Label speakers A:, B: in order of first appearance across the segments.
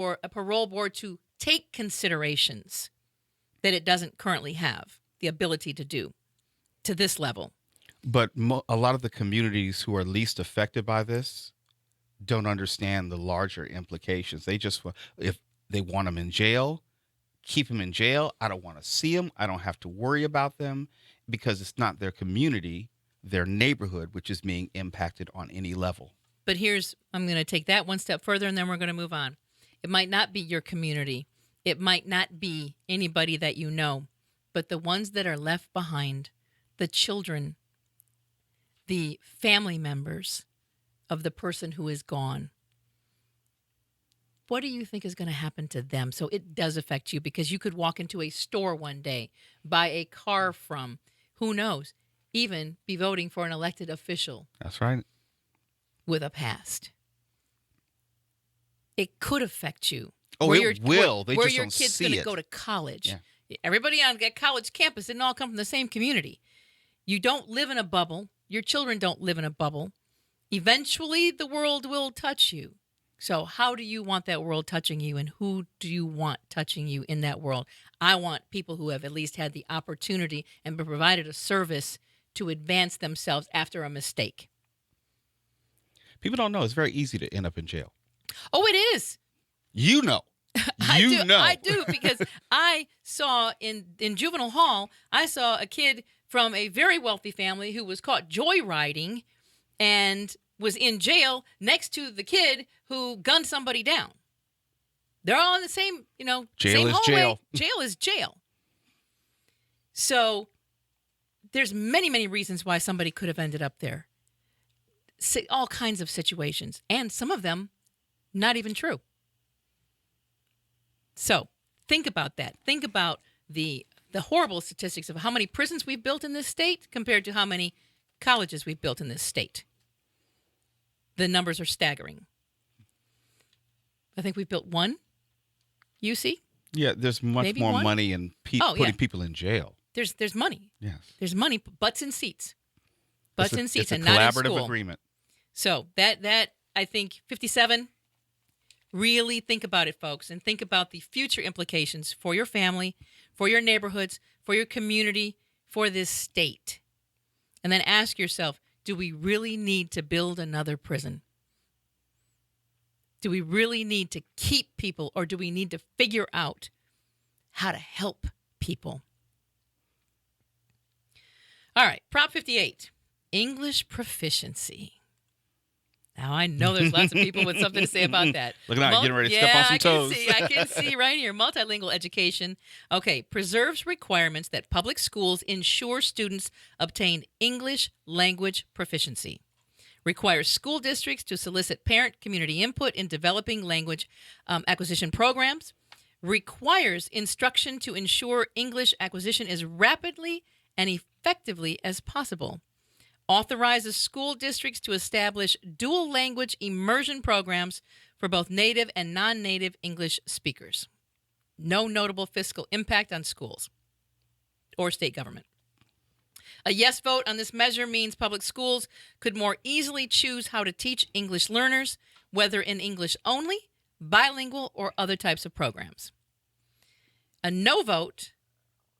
A: or a parole board to take considerations that it doesn't currently have the ability to do to this level.
B: But a lot of the communities who are least affected by this don't understand the larger implications. They just, if they want them in jail, keep them in jail. I don't want to see them. I don't have to worry about them because it's not their community, their neighborhood, which is being impacted on any level.
A: But I'm going to take that one step further, and then we're going to move on. It might not be your community. It might not be anybody that you know, but the ones that are left behind, the children, the family members of the person who is gone. What do you think is going to happen to them? So it does affect you, because you could walk into a store one day, buy a car from, who knows, even be voting for an elected official.
B: That's right.
A: With a past. It could affect you.
B: Oh, it will. They
A: where
B: just
A: your
B: don't
A: kid's
B: see
A: going to
B: it.
A: go to college.
B: Yeah.
A: Everybody on that college campus didn't all come from the same community. You don't live in a bubble. Your children don't live in a bubble. Eventually, the world will touch you. So how do you want that world touching you, and who do you want touching you in that world? I want people who have at least had the opportunity and been provided a service to advance themselves after a mistake.
B: People don't know. It's very easy to end up in jail.
A: Oh, it is.
B: You know.
A: I do, because I saw in juvenile hall, I saw a kid from a very wealthy family who was caught joyriding and was in jail next to the kid who gunned somebody down. They're all in the same,
B: jail
A: same
B: is
A: hallway.
B: jail.
A: Jail is jail. So there's many, many reasons why somebody could have ended up there. All kinds of situations, and some of them not even true. So think about that. Think about the horrible statistics of how many prisons we've built in this state compared to how many colleges we've built in this state. The numbers are staggering. I think we've built one UC.
B: Yeah, there's much
A: Maybe
B: more
A: one?
B: money in putting people in jail.
A: There's money.
B: Yes.
A: There's money, butts in seats. Butts in seats, and
B: not in
A: school.
B: It's a collaborative agreement.
A: So that I think 57, really think about it, folks, and think about the future implications for your family, for your neighborhoods, for your community, for this state. And then ask yourself, do we really need to build another prison? Do we really need to keep people, or do we need to figure out how to help people? All right, Prop 58, English proficiency. Now, I know there's lots of people with something to say about that.
B: Looking out, getting ready to step on some toes.
A: I can see right here. Multilingual education. Okay, preserves requirements that public schools ensure students obtain English language proficiency. Requires school districts to solicit parent community input in developing language acquisition programs. Requires instruction to ensure English acquisition as rapidly and effectively as possible. Authorizes school districts to establish dual language immersion programs for both native and non-native English speakers. No notable fiscal impact on schools or state government. A yes vote on this measure means public schools could more easily choose how to teach English learners, whether in English only, bilingual, or other types of programs. A no vote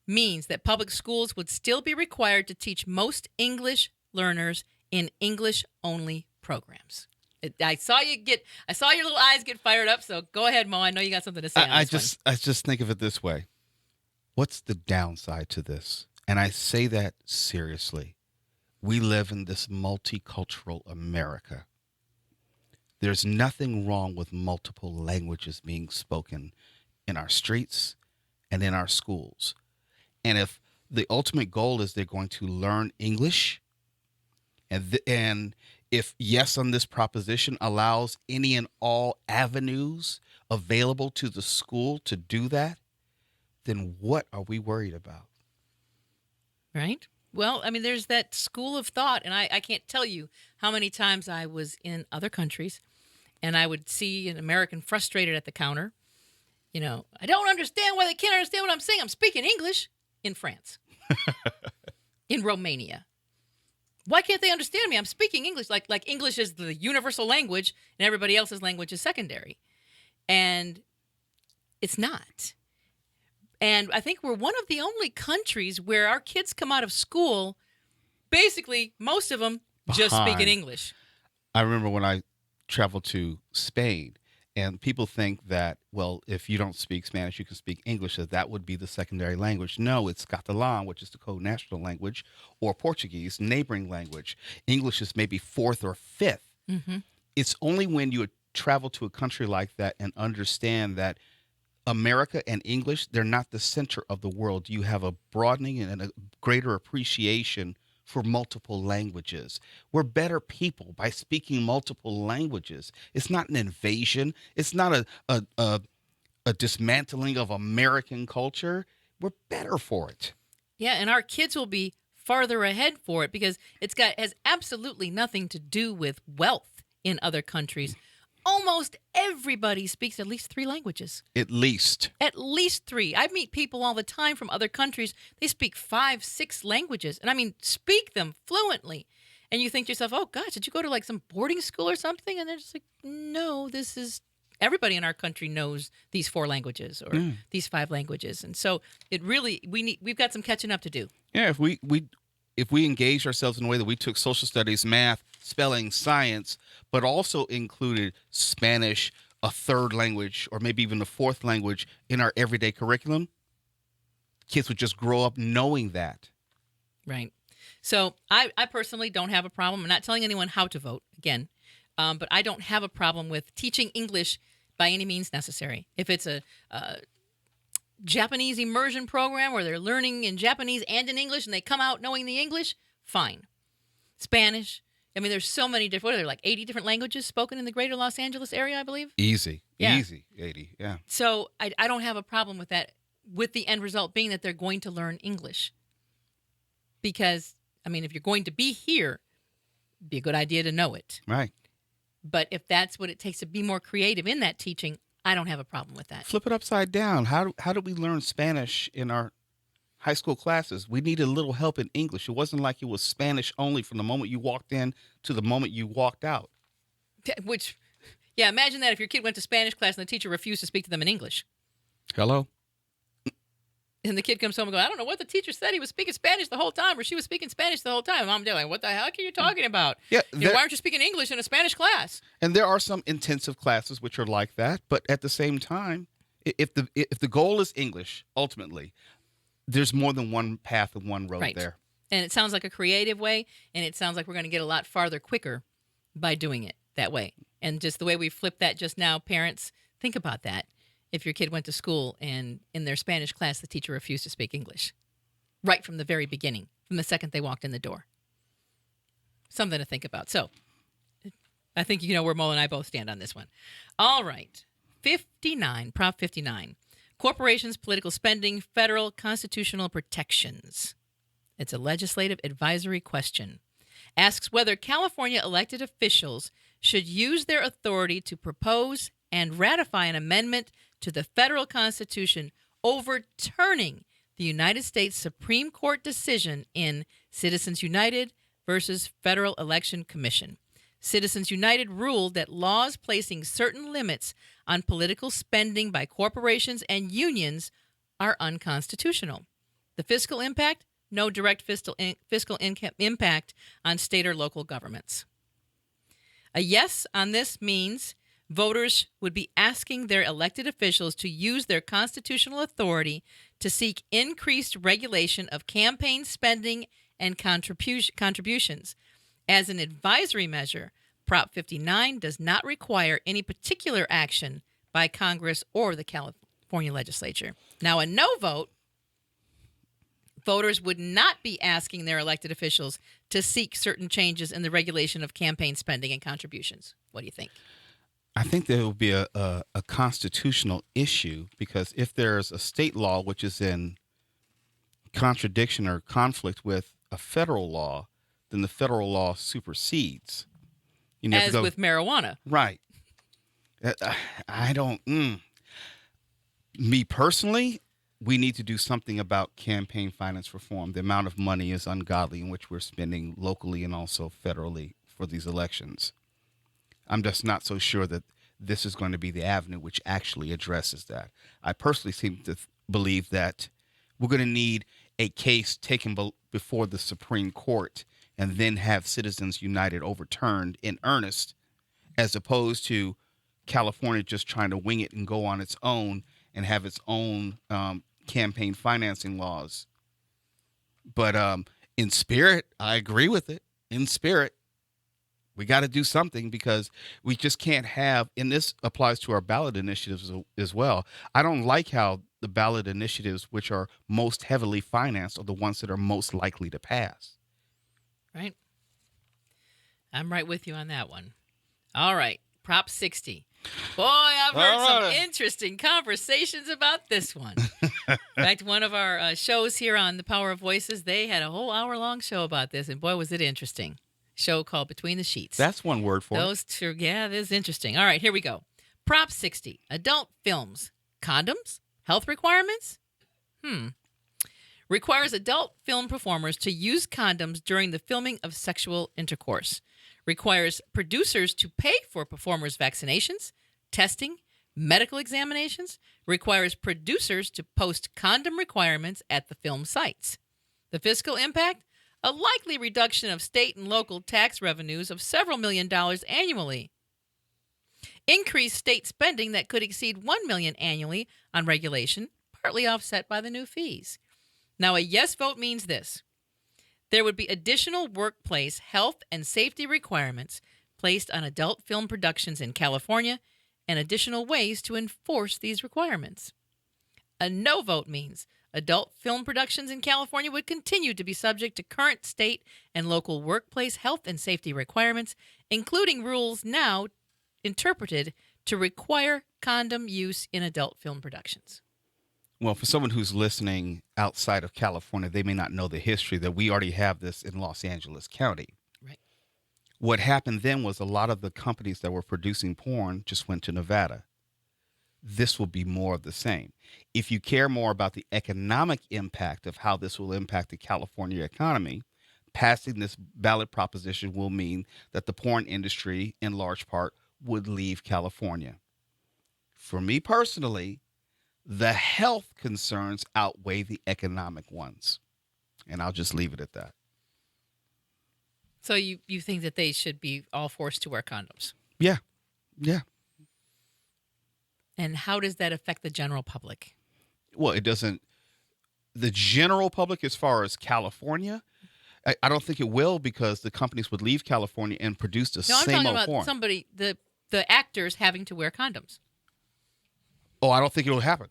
A: means that public schools would still be required to teach most English learners in English-only programs. I saw your little eyes get fired up, so go ahead, Mo. I know you got something to say on this one.
B: I just think of it this way. What's the downside to this? And I say that seriously. We live in this multicultural America. There's nothing wrong with multiple languages being spoken in our streets and in our schools. And if the ultimate goal is they're going to learn English, and if yes on this proposition allows any and all avenues available to the school to do that, then what are we worried about?
A: Right? Well, I mean, there's that school of thought, and I can't tell you how many times I was in other countries, and I would see an American frustrated at the counter. I don't understand why they can't understand what I'm saying. I'm speaking English in France, in Romania. Why can't they understand me? I'm speaking English. Like English is the universal language and everybody else's language is secondary. And It's not. And I think we're one of the only countries where our kids come out of school, basically, most of them just speaking
B: Behind.
A: English.
B: I remember when I traveled to Spain, and people think that, well, if you don't speak Spanish, you can speak English, that would be the secondary language. No, it's Catalan, which is the co-national language, or Portuguese, neighboring language. English is maybe fourth or fifth.
A: Mm-hmm.
B: It's only when you travel to a country like that and understand that America and English, they're not the center of the world. You have a broadening and a greater appreciation for multiple languages. We're better people by speaking multiple languages. It's not an invasion. It's not a dismantling of American culture. We're better for it.
A: Yeah, and our kids will be farther ahead for it because has absolutely nothing to do with wealth in other countries. Almost everybody speaks at least 3 languages.
B: At least.
A: At least 3. I meet people all the time from other countries. They speak 5, 6 languages. And I mean, speak them fluently. And you think to yourself, oh, gosh, did you go to like some boarding school or something? And they're just like, no, this is everybody in our country knows these 4 languages or these 5 languages. And so it really, we've got some catching up to do.
B: Yeah, if we engaged ourselves in a way that we took social studies, math, spelling, science, but also included Spanish, a third language, or maybe even a fourth language in our everyday curriculum, kids would just grow up knowing that.
A: Right. So I personally don't have a problem. I'm not telling anyone how to vote, again, but I don't have a problem with teaching English by any means necessary. If it's a Japanese immersion program where they're learning in Japanese and in English and they come out knowing the English, fine. Spanish. I mean, there's so many different, what are there, like 80 different languages spoken in the greater Los Angeles area, I believe?
B: Easy.
A: Yeah.
B: Easy. 80. Yeah.
A: So I don't have a problem with that, with the end result being that they're going to learn English. Because, I mean, if you're going to be here, it'd be a good idea to know it.
B: Right.
A: But if that's what it takes to be more creative in that teaching, I don't have a problem with that.
B: Flip it upside down. How do we learn Spanish in our high school classes? We needed a little help in English. It wasn't like it was Spanish only from the moment you walked in to the moment you walked out.
A: Which, yeah, imagine that if your kid went to Spanish class and the teacher refused to speak to them in English.
B: Hello?
A: And the kid comes home and goes, I don't know what the teacher said. He was speaking Spanish the whole time, or she was speaking Spanish the whole time. Mom and dad are like, what the heck are you talking about?
B: Yeah,
A: why aren't you speaking English in a Spanish class?
B: And there are some intensive classes which are like that, but at the same time, if the goal is English, ultimately, there's more than one path and one road there.
A: And it sounds like a creative way, and it sounds like we're going to get a lot farther quicker by doing it that way. And just the way we flipped that just now, parents, think about that. If your kid went to school and in their Spanish class, the teacher refused to speak English right from the very beginning, from the second they walked in the door. Something to think about. So I think you know where Mo and I both stand on this one. All right. 59, Prop 59, Corporations, Political Spending, Federal Constitutional Protections. It's a legislative advisory question. Asks whether California elected officials should use their authority to propose and ratify an amendment to the federal Constitution overturning the United States Supreme Court decision in Citizens United versus Federal Election Commission. Citizens United ruled that laws placing certain limits on political spending by corporations and unions are unconstitutional. The fiscal impact? No direct fiscal impact on state or local governments. A yes on this means voters would be asking their elected officials to use their constitutional authority to seek increased regulation of campaign spending and contributions. As an advisory measure, Prop 59 does not require any particular action by Congress or the California legislature. Now, a no vote, voters would not be asking their elected officials to seek certain changes in the regulation of campaign spending and contributions. What do you think?
B: I think there will be a constitutional issue because if there's a state law which is in contradiction or conflict with a federal law, then the federal law supersedes.
A: As with marijuana.
B: Right. I don't. Me personally, we need to do something about campaign finance reform. The amount of money is ungodly in which we're spending locally and also federally for these elections. I'm just not so sure that this is going to be the avenue which actually addresses that. I personally seem to believe that we're going to need a case taken before the Supreme Court and then have Citizens United overturned in earnest, as opposed to California just trying to wing it and go on its own and have its own campaign financing laws. But in spirit, I agree with it. In spirit, we got to do something, because we just can't have, and this applies to our ballot initiatives as well. I don't like how the ballot initiatives, which are most heavily financed, are the ones that are most likely to pass.
A: Right. I'm right with you on that one. All right. Prop 60. Boy, I've heard some interesting conversations about this one. In fact, one of our shows here on The Power of Voices, they had a whole hour-long show about this, and boy, was it interesting. Show called Between the Sheets.
B: That's one word for
A: Those two, yeah, this is interesting. All right, here we go. Prop 60. Adult films. Condoms? Health requirements? Requires adult film performers to use condoms during the filming of sexual intercourse. Requires producers to pay for performers' vaccinations, testing, medical examinations. Requires producers to post condom requirements at the film sites. The fiscal impact? A likely reduction of state and local tax revenues of several $1 million annually. Increased state spending that could exceed $1 million annually on regulation, partly offset by the new fees. Now, a yes vote means this. There would be additional workplace health and safety requirements placed on adult film productions in California and additional ways to enforce these requirements. A no vote means adult film productions in California would continue to be subject to current state and local workplace health and safety requirements, including rules now interpreted to require condom use in adult film productions.
B: Well, for someone who's listening outside of California, they may not know the history that we already have this in Los Angeles County.
A: Right.
B: What happened then was a lot of the companies that were producing porn just went to Nevada. This will be more of the same. If you care more about the economic impact of how this will impact the California economy, passing this ballot proposition will mean that the porn industry, in large part, would leave California. For me personally, the health concerns outweigh the economic ones. And I'll just leave it at that.
A: So you think that they should be all forced to wear condoms?
B: Yeah. Yeah.
A: And how does that affect the general public?
B: Well, it doesn't. The general public, as far as California, I don't think it will, because the companies would leave California and produce the
A: No, I'm
B: same
A: talking
B: old
A: about
B: porn.
A: somebody, the actors having to wear condoms.
B: Oh, I don't think it will happen.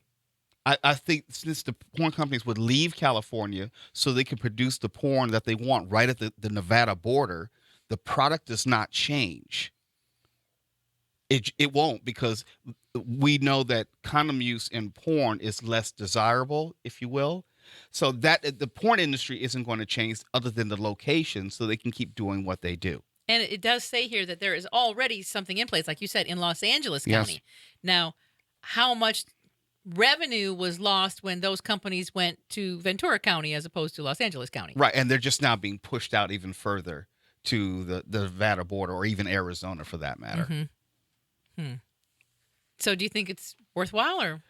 B: I think since the porn companies would leave California so they can produce the porn that they want right at the Nevada border, the product does not change. It won't, because we know that condom use in porn is less desirable, if you will. So that the porn industry isn't going to change other than the location, so they can keep doing what they do.
A: And it does say here that there is already something in place, like you said, in Los Angeles County.
B: Yes.
A: Now, how much revenue was lost when those companies went to Ventura County as opposed to Los Angeles County?
B: Right, and they're just now being pushed out even further to the Nevada border, or even Arizona for that matter.
A: Mm-hmm. So do you think it's worthwhile, or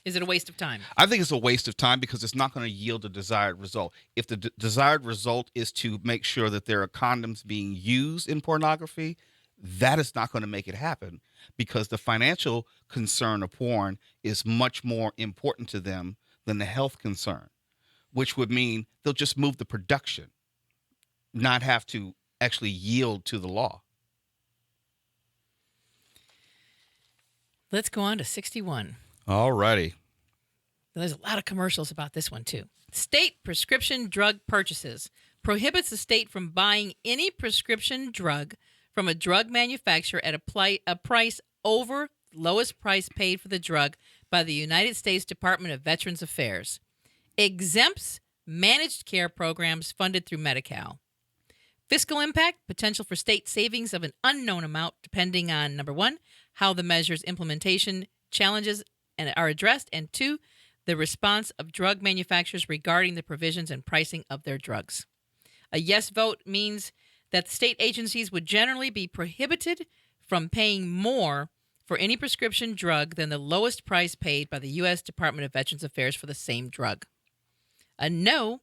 A: is it a waste of time?
B: I think it's a waste of time, because it's not going to yield a desired result. If the desired result is to make sure that there are condoms being used in pornography, that is not going to make it happen, because the financial concern of porn is much more important to them than the health concern, which would mean they'll just move the production, not have to actually yield to the law.
A: Let's go on to 61.
B: All righty.
A: There's a lot of commercials about this one, too. State prescription drug purchases prohibits the state from buying any prescription drug from a drug manufacturer at a price over the lowest price paid for the drug by the United States Department of Veterans Affairs. Exempts managed care programs funded through Medi-Cal. Fiscal impact, potential for state savings of an unknown amount depending on, number one, how the measure's implementation challenges are addressed, and two, the response of drug manufacturers regarding the provisions and pricing of their drugs. A yes vote means that state agencies would generally be prohibited from paying more for any prescription drug than the lowest price paid by the U.S. Department of Veterans Affairs for the same drug. A no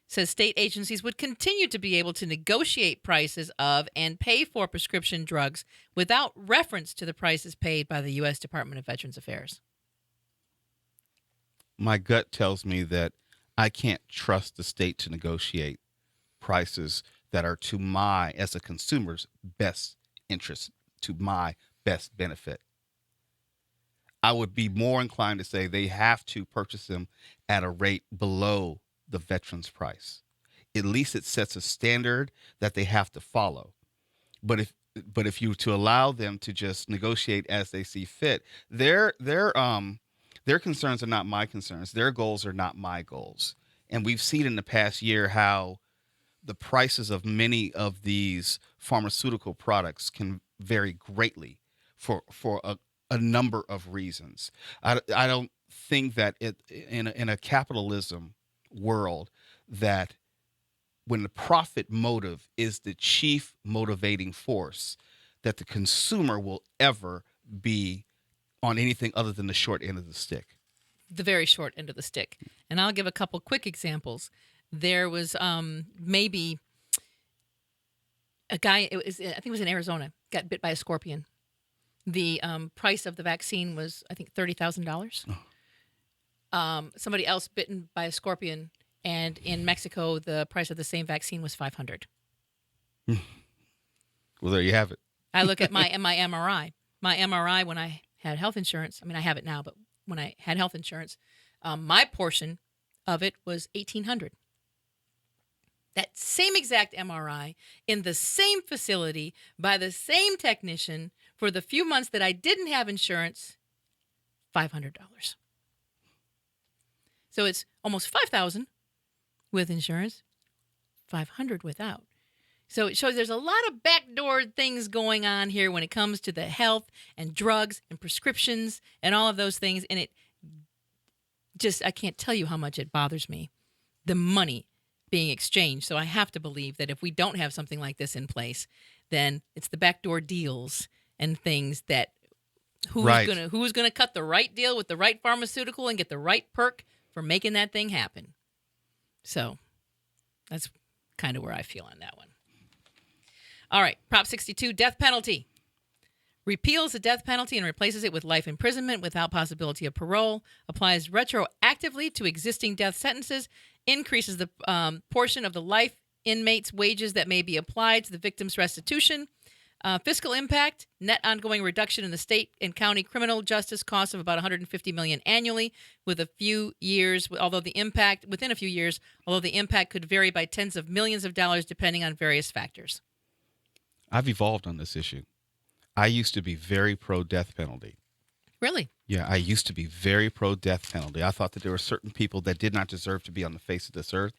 A: says state agencies would continue to be able to negotiate prices of and pay for prescription drugs without reference to the prices paid by the U.S. Department of Veterans Affairs.
B: My gut tells me that I can't trust the state to negotiate prices that are to my, as a consumer's, best interest, to my best benefit. I would be more inclined to say they have to purchase them at a rate below the veteran's price. At least it sets a standard that they have to follow. But if you were to allow them to just negotiate as they see fit, their concerns are not my concerns. Their goals are not my goals. And we've seen in the past year how the prices of many of these pharmaceutical products can vary greatly for a number of reasons. I don't think that in a capitalism world that when the profit motive is the chief motivating force, that the consumer will ever be on anything other than the short end of the stick.
A: The very short end of the stick. And I'll give a couple quick examples. There was maybe a guy, I think it was in Arizona, got bit by a scorpion. The price of the vaccine was, I think, $30,000. Oh. Somebody else bitten by a scorpion, and in Mexico, the price of the same vaccine was $500.
B: Well, there you have it.
A: I look at my MRI. My MRI, when I had health insurance, I mean, I have it now, but when I had health insurance, my portion of it was $1,800. That same exact MRI in the same facility by the same technician for the few months that I didn't have insurance, $500. So it's almost $5,000 with insurance, $500 without. So it shows there's a lot of backdoor things going on here when it comes to the health and drugs and prescriptions and all of those things. And it just, I can't tell you how much it bothers me, the money being exchanged. So I have to believe that if we don't have something like this in place, then it's the backdoor deals and things that who's gonna cut the right deal with the right pharmaceutical and get the right perk for making that thing happen. So that's kind of where I feel on that one. All right, Prop 62, death penalty. Repeals the death penalty and replaces it with life imprisonment without possibility of parole, applies retroactively to existing death sentences, increases the portion of the life inmate's wages that may be applied to the victim's restitution. Fiscal impact, net ongoing reduction in the state and county criminal justice costs of about $150 million annually with a few years, although the impact could vary by tens of millions of dollars depending on various factors.
B: I've evolved on this issue. I used to be very pro-death penalty.
A: Really?
B: Yeah, I used to be very pro-death penalty. I thought that there were certain people that did not deserve to be on the face of this earth,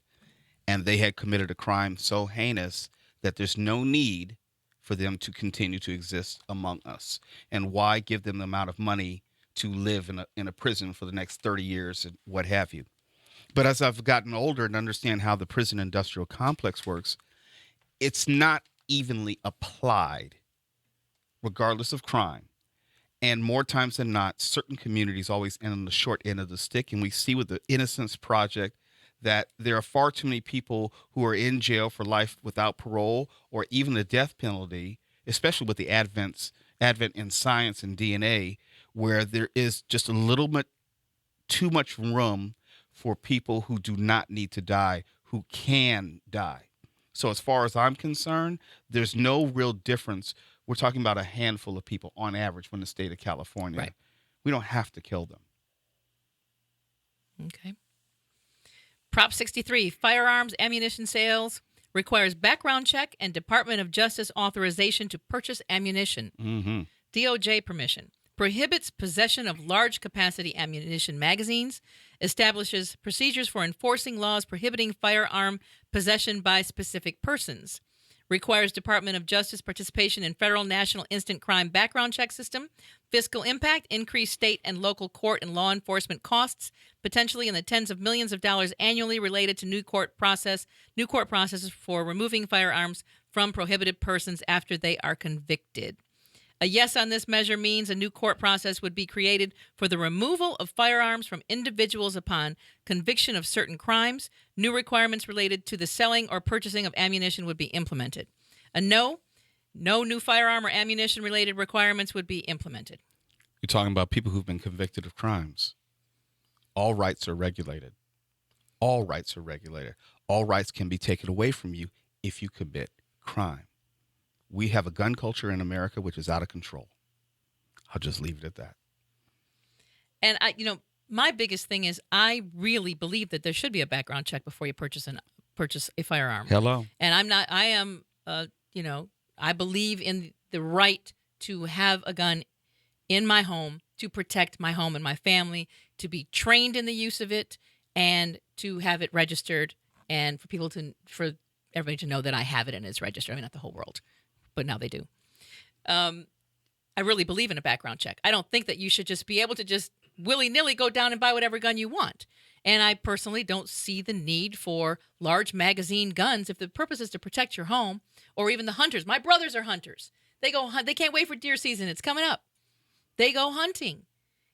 B: and they had committed a crime so heinous that there's no need for them to continue to exist among us. And why give them the amount of money to live in a prison for the next 30 years and what have you? But as I've gotten older and understand how the prison industrial complex works, it's not evenly applied regardless of crime. And more times than not, certain communities always end on the short end of the stick. And we see with the Innocence Project that there are far too many people who are in jail for life without parole or even the death penalty, especially with the advent in science and DNA, where there is just a little bit too much room for people who do not need to die, who can die. So as far as I'm concerned, there's no real difference. We're talking about a handful of people on average from the state of California.
A: Right.
B: We don't have to kill them.
A: Okay. Prop 63, firearms, ammunition sales, requires background check and Department of Justice authorization to purchase ammunition.
B: Mm-hmm.
A: DOJ permission. Prohibits possession of large capacity ammunition magazines, establishes procedures for enforcing laws prohibiting firearm possession by specific persons, requires Department of Justice participation in federal national instant crime background check system, fiscal impact, increased state and local court and law enforcement costs, potentially in the tens of millions of dollars annually related to new court processes for removing firearms from prohibited persons after they are convicted. A yes on this measure means a new court process would be created for the removal of firearms from individuals upon conviction of certain crimes. New requirements related to the selling or purchasing of ammunition would be implemented. A no, no new firearm or ammunition related requirements would be implemented.
B: You're talking about people who've been convicted of crimes. All rights are regulated. All rights are regulated. All rights can be taken away from you if you commit crime. We have a gun culture in America which is out of control. I'll just leave it at that.
A: And my biggest thing is I really believe that there should be a background check before you purchase a firearm.
B: Hello.
A: And I believe in the right to have a gun in my home, to protect my home and my family, to be trained in the use of it, and to have it registered, and for everybody to know that I have it and it's registered. I mean, not the whole world, but now they do. I really believe in a background check. I don't think that you should just be able to just willy-nilly go down and buy whatever gun you want. And I personally don't see the need for large magazine guns if the purpose is to protect your home, or even the hunters. My brothers are hunters. They go hunt. They can't wait for deer season. It's coming up. They go hunting.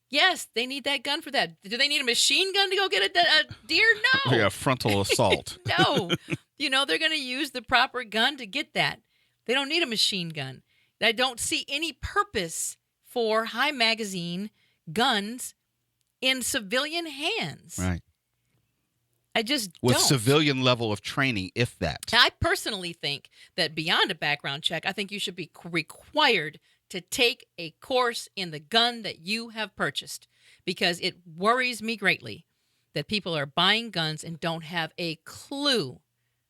A: Yes, they need that gun for that. Do they need a machine gun to go get a deer? No.
B: Yeah, frontal assault.
A: No. They're going to use the proper gun to get that. They don't need a machine gun. I don't see any purpose for high magazine guns in civilian hands.
B: Right.
A: I just
B: With
A: don't.
B: civilian level of training, if that.
A: I personally think that beyond a background check, I think you should be required to take a course in the gun that you have purchased, because it worries me greatly that people are buying guns and don't have a clue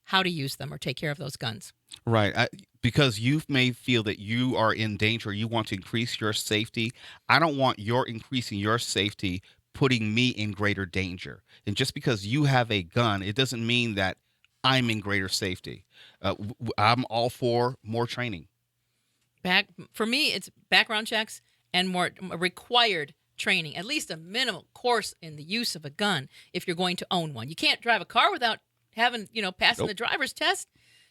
A: how to use them or take care of those guns.
B: Right. Because you may feel that you are in danger, you want to increase your safety. I don't want your increasing your safety putting me in greater danger. And just because you have a gun, it doesn't mean that I'm in greater safety. I'm all for more training.
A: For me, it's background checks and more required training, at least a minimal course in the use of a gun if you're going to own one. You can't drive a car without having, passing
B: Nope.
A: the driver's test.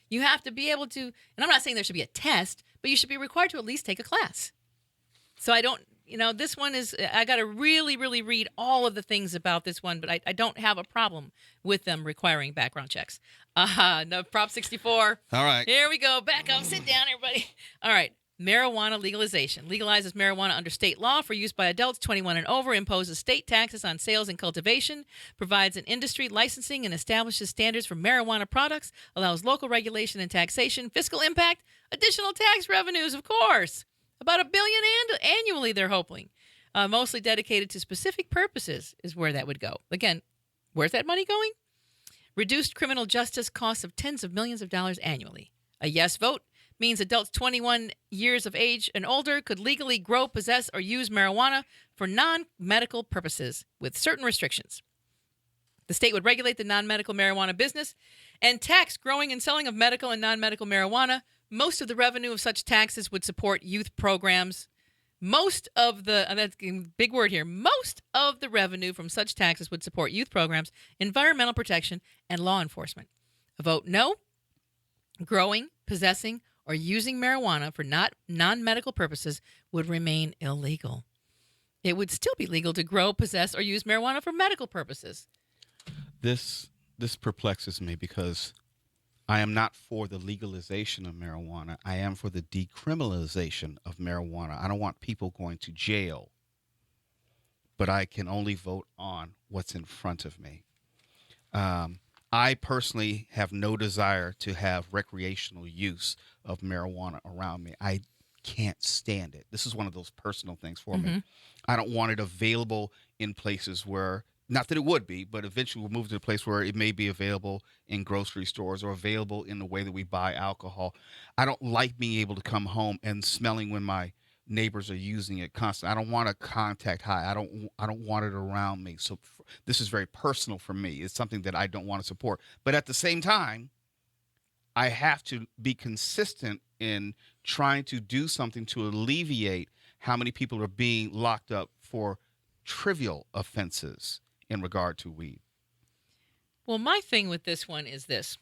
A: You have to be able to, and I'm not saying there should be a test, but you should be required to at least take a class. So I don't, this one is, I got to really, really read all of the things about this one, but I don't have a problem with them requiring background checks. No, Prop 64.
B: All right.
A: Here we go. Back up. Sit down, everybody. All right. Marijuana legalization. Legalizes marijuana under state law for use by adults 21 and over, imposes state taxes on sales and cultivation, provides an industry licensing and establishes standards for marijuana products, allows local regulation and taxation, fiscal impact, additional tax revenues, of course. About $1 billion annually, they're hoping. Mostly dedicated to specific purposes is where that would go. Again, where's that money going? Reduced criminal justice costs of tens of millions of dollars annually. A yes vote means adults 21 years of age and older could legally grow, possess, or use marijuana for non-medical purposes with certain restrictions. The state would regulate the non-medical marijuana business and tax growing and selling of medical and non-medical marijuana. Most of the revenue of such taxes would support youth programs. Most of the, that's a big word here, most of the revenue from such taxes would support youth programs, environmental protection, and law enforcement. A vote no, growing, possessing, or using marijuana for non-medical purposes would remain illegal. It would still be legal to grow, possess, or use marijuana for medical purposes.
B: This perplexes me because I am not for the legalization of marijuana. I am for the decriminalization of marijuana. I don't want people going to jail, but I can only vote on what's in front of me. I personally have no desire to have recreational use of marijuana around me. I can't stand it. This is one of those personal things for me. I don't want it available in places where, not that it would be, but eventually we'll move to a place where it may be available in grocery stores or available in the way that we buy alcohol. I don't like being able to come home and smelling when my neighbors are using it constantly. I don't want a contact high. I don't want it around me. So this is very personal for me. It's something that I don't want to support. But at the same time, I have to be consistent in trying to do something to alleviate how many people are being locked up for trivial offenses in regard to weed.
A: Well, my thing with this one is this.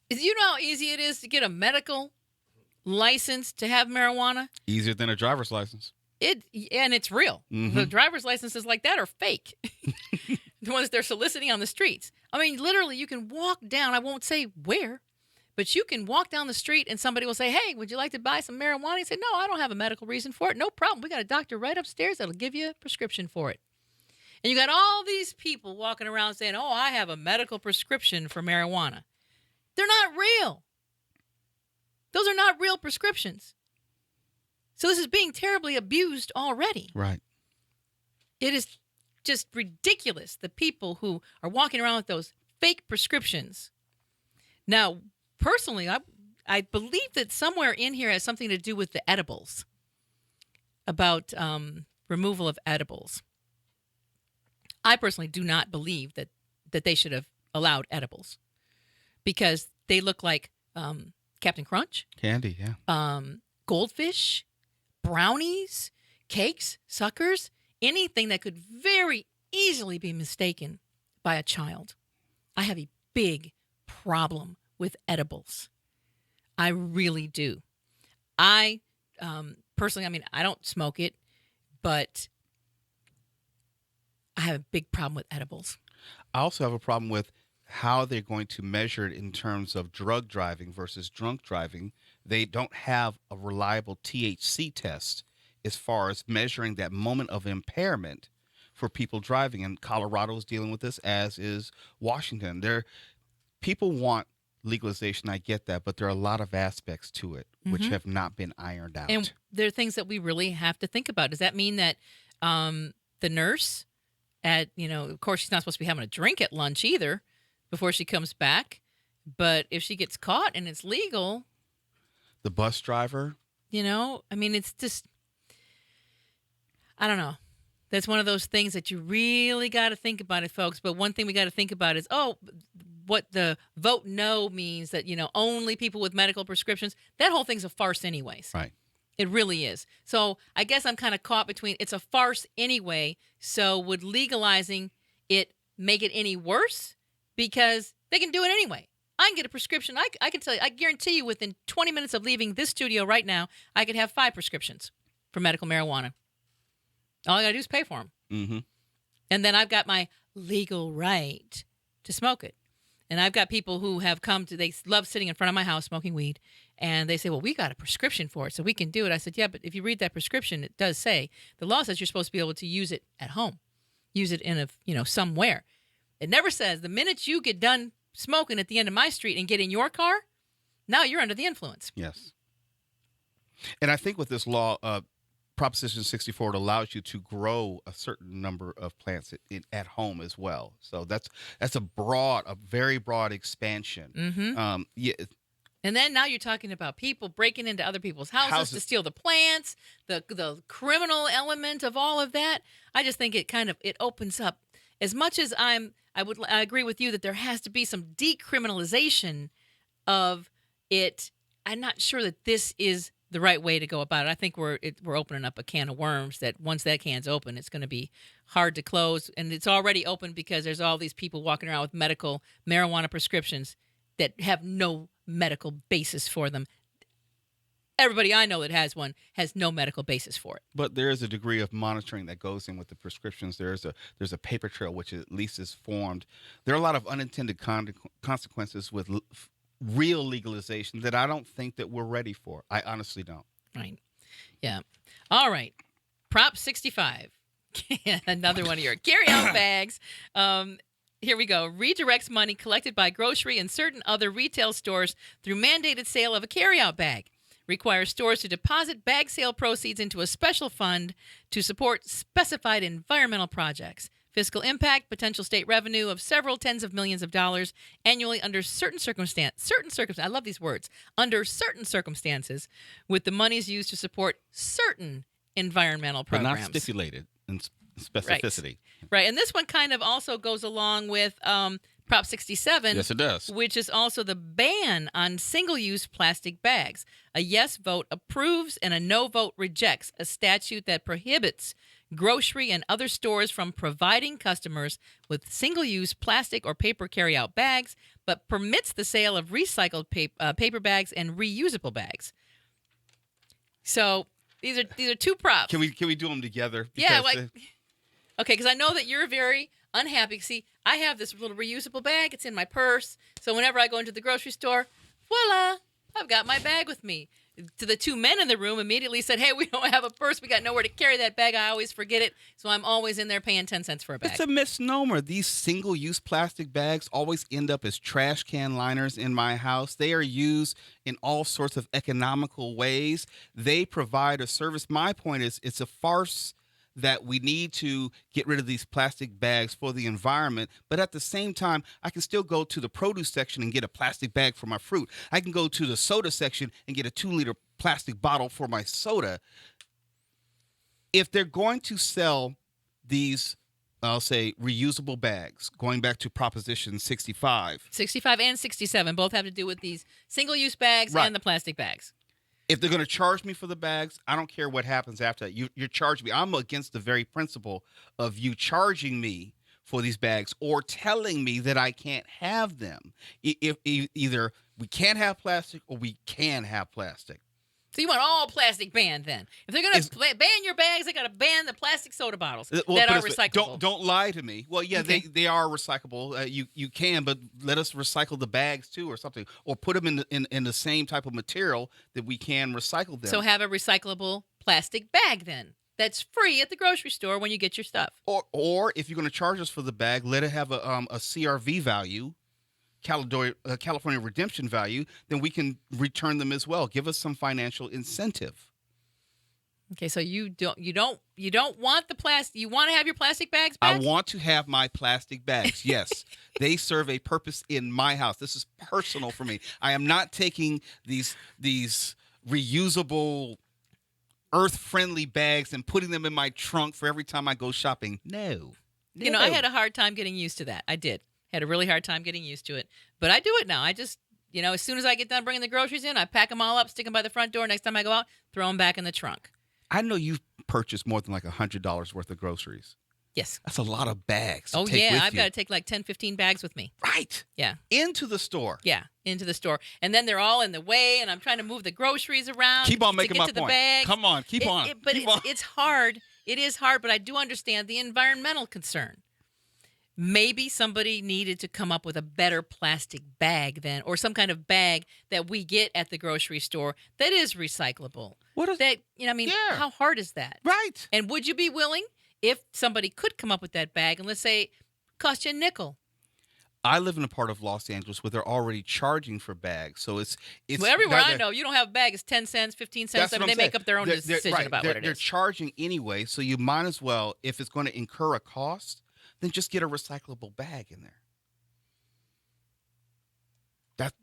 A: You know how easy it is to get a medical license to have marijuana.
B: Easier than a driver's license.
A: And it's real.
B: Mm-hmm.
A: The driver's licenses like that are fake. The ones they're soliciting on the streets. I mean, literally, you can walk down. I won't say where, but you can walk down the street and somebody will say, "Hey, would you like to buy some marijuana?" You say, "No, I don't have a medical reason for it." "No problem. We got a doctor right upstairs that'll give you a prescription for it." And you got all these people walking around saying, "Oh, I have a medical prescription for marijuana." They're not real. Those are not real prescriptions. So this is being terribly abused already.
B: Right.
A: It is just ridiculous, the people who are walking around with those fake prescriptions. Now, personally, I believe that somewhere in here has something to do with the edibles, about removal of edibles. I personally do not believe that they should have allowed edibles because they look like Captain Crunch,
B: Candy, yeah.
A: goldfish, brownies, cakes, suckers, anything that could very easily be mistaken by a child. I have a big problem with edibles. I really do. I personally, I mean, I don't smoke it, but I have a big problem with edibles.
B: I also have a problem with how they're going to measure it in terms of drug driving versus drunk driving. They don't have a reliable THC test as far as measuring that moment of impairment for people driving. And Colorado is dealing with this, as is Washington. People want legalization, I get that, but there are a lot of aspects to it which have not been ironed out.
A: And there are things that we really have to think about. Does that mean that the nurse of course, she's not supposed to be having a drink at lunch either before she comes back, but if she gets caught and it's legal,
B: the bus driver,
A: I mean, it's just, I don't know. That's one of those things that you really got to think about it, folks. But one thing we got to think about is, what the vote no means, that, only people with medical prescriptions. That whole thing's a farce anyways.
B: Right.
A: It really is. So I guess I'm kind of caught between, it's a farce anyway. So would legalizing it make it any worse? Because they can do it anyway. I can get a prescription. I can tell you, I guarantee you within 20 minutes of leaving this studio right now, I could have 5 prescriptions for medical marijuana. All I got to do is pay for them.
B: Mm-hmm.
A: And then I've got my legal right to smoke it. And I've got people who have they love sitting in front of my house smoking weed. And they say, well, we got a prescription for it, so we can do it. I said, yeah, but if you read that prescription, it does say, the law says you're supposed to be able to use it at home. Use it in somewhere. It never says the minute you get done smoking at the end of my street and get in your car, now you're under the influence.
B: Yes. And I think with this law, Proposition 64, it allows you to grow a certain number of plants at home as well. So that's a very broad expansion.
A: Mm-hmm.
B: Yeah.
A: And then now you're talking about people breaking into other people's houses to steal the plants, the criminal element of all of that. I just think it opens up. As much as I agree with you that there has to be some decriminalization of it, I'm not sure that this is the right way to go about it. I think we're opening up a can of worms that once that can's open, it's going to be hard to close. And it's already open because there's all these people walking around with medical marijuana prescriptions that have no medical basis for them. Everybody I know that has one has no medical basis for it.
B: But there is a degree of monitoring that goes in with the prescriptions. There's a paper trail which at least is formed. There are a lot of unintended consequences with real legalization that I don't think that we're ready for. I honestly don't.
A: Right. Yeah. All right. Prop 65. Another one of your carry-out bags. Here we go. Redirects money collected by grocery and certain other retail stores through mandated sale of a carry-out bag. Requires stores to deposit bag sale proceeds into a special fund to support specified environmental projects. Fiscal impact, potential state revenue of several tens of millions of dollars annually under certain circumstances. I love these words. Under certain circumstances, with the monies used to support certain environmental programs.
B: But not stipulated in specificity.
A: Right. And this one kind of also goes along with Prop 67.
B: Yes, it does.
A: Which is also the ban on single-use plastic bags. A yes vote approves and a no vote rejects a statute that prohibits grocery and other stores from providing customers with single-use plastic or paper carry-out bags, but permits the sale of recycled paper bags and reusable bags. So these are two props.
B: Can we do them together?
A: Yeah,
B: Because,
A: like okay, because I know that you're very unhappy. See, I have this little reusable bag. It's in my purse. So whenever I go into the grocery store, voila, I've got my bag with me. To the two men in the room immediately said, hey, we don't have a purse. We got nowhere to carry that bag. I always forget it. So I'm always in there paying 10 cents for a bag.
B: it's a misnomer. These single-use plastic bags always end up as trash can liners in my house. They are used in all sorts of economical ways. They provide a service. My point is, it's a farce that we need to get rid of these plastic bags for the environment. But at the same time, I can still go to the produce section and get a plastic bag for my fruit. I can go to the soda section and get a 2-liter plastic bottle for my soda. If they're going to sell these, I'll say, reusable bags, going back to Proposition 65.
A: 65 and 67 both have to do with these single-use bags
B: Right.
A: and the plastic bags.
B: If they're going to charge me for the bags, I don't care what happens after that. You're charging me. I'm against the very principle of you charging me for these bags or telling me that I can't have them. If either we can't have plastic or we can have plastic.
A: So you want all plastic banned then? If they're going to ban your bags, they got to ban the plastic soda bottles that are recyclable.
B: Don't lie to me. Well, yeah,
A: Okay.
B: they are recyclable. You can, but let us recycle the bags too, or something, or put them in the same type of material that we can recycle them.
A: So have a recyclable plastic bag then. That's free at the grocery store when you get your stuff.
B: Or if you're going to charge us for the bag, let it have a CRV value, California redemption value. Then we can return them as well. Give us some financial incentive.
A: Okay, so you don't want the plastic. You want to have your plastic bags back?
B: I want to have my plastic bags. Yes, they serve a purpose in my house. This is personal for me. I am not taking these reusable, earth-friendly bags and putting them in my trunk for every time I go shopping. No.
A: You know, I had a hard time getting used to that. I did. Had a really hard time getting used to it. But I do it now. I just, as soon as I get done bringing the groceries in, I pack them all up, stick them by the front door. Next time I go out, throw them back in the trunk.
B: I know you've purchased more than like $100 worth of groceries.
A: Yes.
B: That's a lot of bags to
A: Oh,
B: take
A: yeah.
B: with
A: I've
B: you.
A: got to take like 10, 15 bags with me.
B: Right.
A: Yeah.
B: Into the store.
A: Yeah, into the store. And then they're all in the way, and I'm trying to move the groceries around
B: Keep on
A: to
B: making
A: get
B: my
A: to the
B: point.
A: bags.
B: Come on. Keep on.
A: It's hard. It is hard, but I do understand the environmental concern. Maybe somebody needed to come up with a better plastic bag then, or some kind of bag that we get at the grocery store that is recyclable.
B: What is
A: that?
B: Yeah.
A: How hard is that?
B: Right.
A: And would you be willing if somebody could come up with that bag and let's say it cost you a nickel?
B: I live in a part of Los Angeles where they're already charging for bags. So it's
A: Well, everywhere I know, you don't have a bag. It's 10 cents, 15 cents.
B: That's what
A: they
B: I'm
A: make
B: saying.
A: up their own decision
B: right.
A: about what it
B: They're
A: is.
B: charging anyway, so you might as well, if it's going to incur a cost, then just get a recyclable bag in there.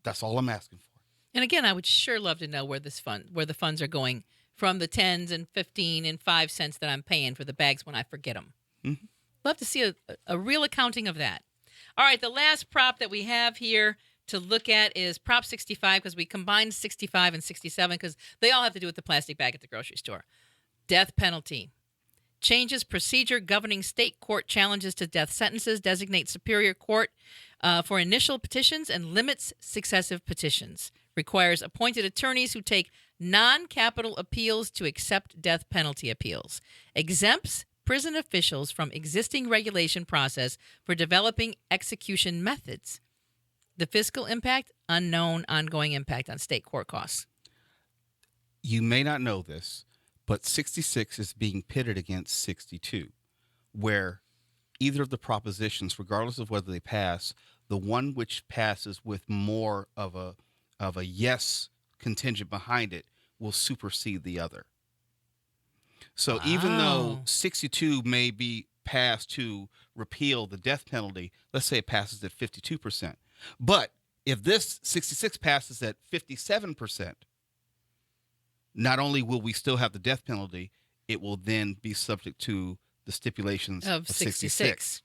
B: That's all I'm asking for.
A: And again, I would sure love to know where the funds are going from the 10s and 15 and 5 cents that I'm paying for the bags when I forget them.
B: Mm-hmm.
A: Love to see a real accounting of that. All right, the last prop that we have here to look at is Prop 65 because we combined 65 and 67 because they all have to do with the plastic bag at the grocery store. Death penalty. Changes procedure governing state court challenges to death sentences, designates superior court for initial petitions, and limits successive petitions. Requires appointed attorneys who take non-capital appeals to accept death penalty appeals. Exempts prison officials from existing regulation process for developing execution methods. The fiscal impact, unknown, ongoing impact on state court costs.
B: You may not know this, but 66 is being pitted against 62, where either of the propositions, regardless of whether they pass, the one which passes with more of a yes contingent behind it will supersede the other. So even though 62 may be passed to repeal the death penalty, let's say it passes at 52%. But if this 66 passes at 57%, not only will we still have the death penalty, it will then be subject to the stipulations of 66.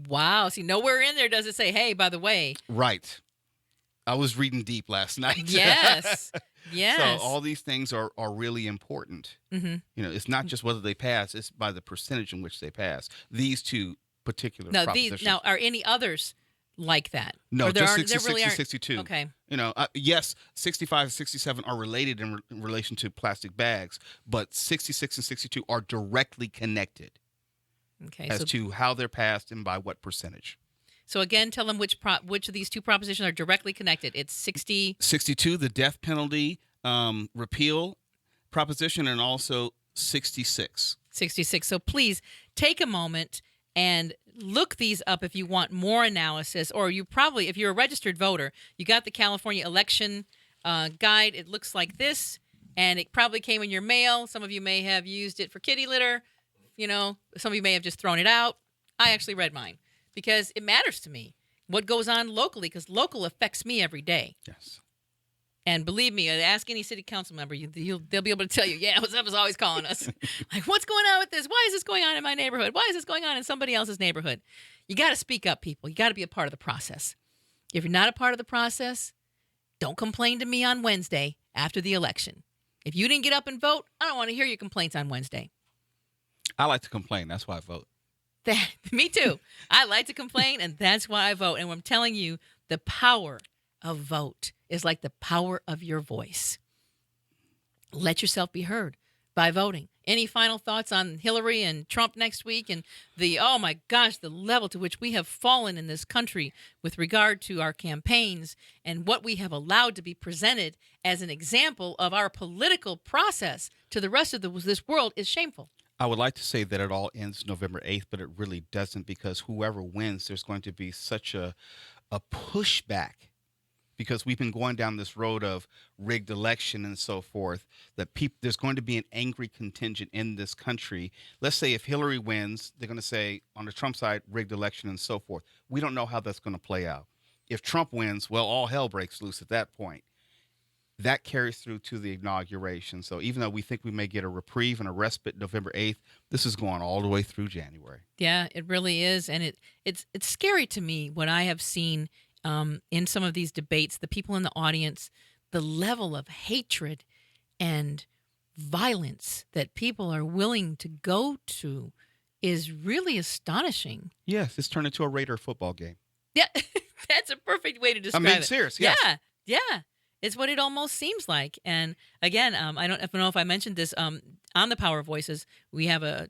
A: Wow. See, nowhere in there does it say, hey, by the way.
B: Right. I was reading deep last night.
A: Yes. Yes.
B: So all these things are really important.
A: Mm-hmm.
B: It's not just whether they pass, it's by the percentage in which they pass. These two particular propositions.
A: Now, are any others like that?
B: No,
A: Or
B: just
A: aren't,
B: 60,
A: there really
B: 60,
A: aren't.
B: 62.
A: Okay.
B: Yes, 65 and 67 are related in relation to plastic bags, but 66 and 62 are directly connected
A: Okay.
B: as to how they're passed and by what percentage.
A: So again, tell them which of these two propositions are directly connected. It's
B: 62, the death penalty repeal proposition, and also 66.
A: 66. So please take a moment and look these up if you want more analysis, or you probably, if you're a registered voter, you got the California election guide. It looks like this, and it probably came in your mail. Some of you may have used it for kitty litter. Some of you may have just thrown it out. I actually read mine because it matters to me what goes on locally, because local affects me every day.
B: Yes.
A: And believe me, ask any city council member, they'll be able to tell you, yeah, Josefa's always calling us. Like, what's going on with this? Why is this going on in my neighborhood? Why is this going on in somebody else's neighborhood? You got to speak up, people. You got to be a part of the process. If you're not a part of the process, don't complain to me on Wednesday after the election. If you didn't get up and vote, I don't want to hear your complaints on Wednesday.
B: I like to complain. That's why I vote.
A: Me too. I like to complain, and that's why I vote. And I'm telling you, the power of vote is like the power of your voice. Let yourself be heard by voting. Any final thoughts on Hillary and Trump next week and oh my gosh, the level to which we have fallen in this country with regard to our campaigns and what we have allowed to be presented as an example of our political process to the rest of this world is shameful.
B: I would like to say that it all ends November 8th, but it really doesn't, because whoever wins, there's going to be such a pushback, because we've been going down this road of rigged election and so forth, that there's going to be an angry contingent in this country. Let's say if Hillary wins, they're going to say on the Trump side, rigged election and so forth. We don't know how that's going to play out. If Trump wins, well, all hell breaks loose at that point. That carries through to the inauguration. So even though we think we may get a reprieve and a respite November 8th, this is going all the way through January.
A: Yeah, it really is. And it's scary to me what I have seen in some of these debates, the people in the audience, the level of hatred and violence that people are willing to go to is really astonishing.
B: Yes, it's turned into a Raider football game.
A: Yeah, that's a perfect way to describe it.
B: I'm being serious, yes.
A: Yeah. It's what it almost seems like. And again, I don't know if I mentioned this on the Power Voices. We have an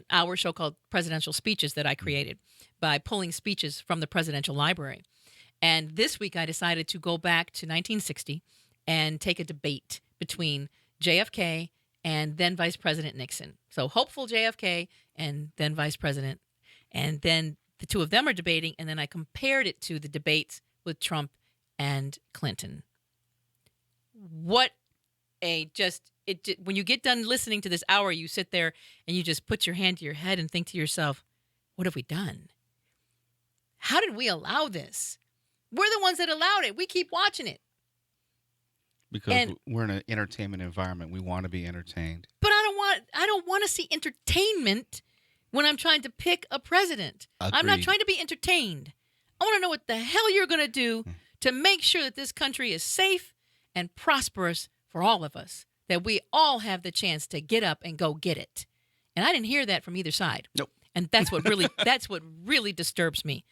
A: hour show called Presidential Speeches that I created by pulling speeches from the Presidential Library. And this week I decided to go back to 1960 and take a debate between JFK and then Vice President Nixon. So hopeful JFK and then Vice President. And then the two of them are debating, and then I compared it to the debates with Trump and Clinton. When you get done listening to this hour, you sit there and you just put your hand to your head and think to yourself, what have we done? How did we allow this? We're the ones that allowed it. We keep watching it.
B: Because we're in an entertainment environment. We want to be entertained.
A: But I don't want to see entertainment when I'm trying to pick a president.
B: Agreed.
A: I'm not trying to be entertained. I want to know what the hell you're going to do to make sure that this country is safe and prosperous for all of us, that we all have the chance to get up and go get it. And I didn't hear that from either side.
B: Nope.
A: And that's what really disturbs me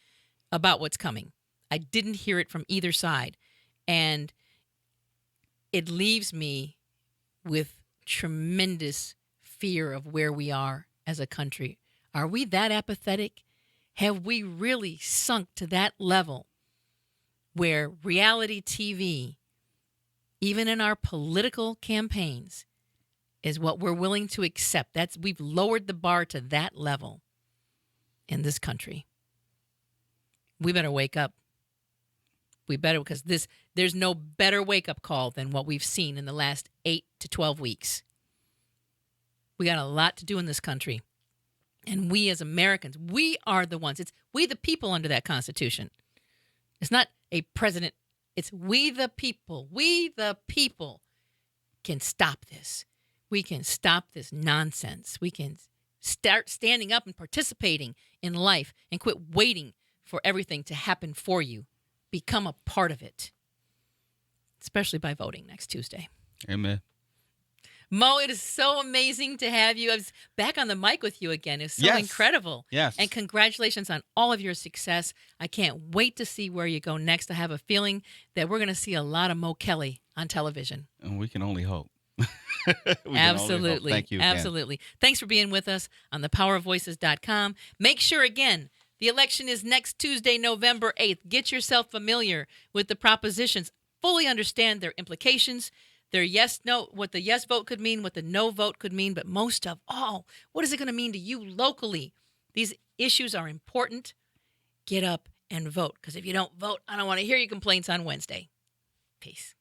A: about what's coming. I didn't hear it from either side. And it leaves me with tremendous fear of where we are as a country. Are we that apathetic? Have we really sunk to that level where reality TV, even in our political campaigns, is what we're willing to accept? We've lowered the bar to that level in this country. We better wake up. We better, because there's no better wake-up call than what we've seen in the last 8 to 12 weeks. We got a lot to do in this country. And we as Americans, we are the ones. It's we the people under that Constitution. It's not a president. It's we the people. We the people can stop this. We can stop this nonsense. We can start standing up and participating in life and quit waiting for everything to happen for you. Become a part of it, especially by voting next Tuesday.
B: Amen.
A: Mo, it is so amazing to have you. I was back on the mic with you again. It's so
B: Yes.
A: incredible.
B: Yes.
A: And congratulations on all of your success. I can't wait to see where you go next. I have a feeling that we're going to see a lot of Mo Kelly on television.
B: And we can only hope. We can only hope.
A: Absolutely.
B: Thank you again.
A: Absolutely. Thanks for being with us on thepowerofvoices.com. Make sure, again, the election is next Tuesday, November 8th. Get yourself familiar with the propositions. Fully understand their implications, their yes, no, what the yes vote could mean, what the no vote could mean, but most of all, what is it going to mean to you locally? These issues are important. Get up and vote, because if you don't vote, I don't want to hear your complaints on Wednesday. Peace.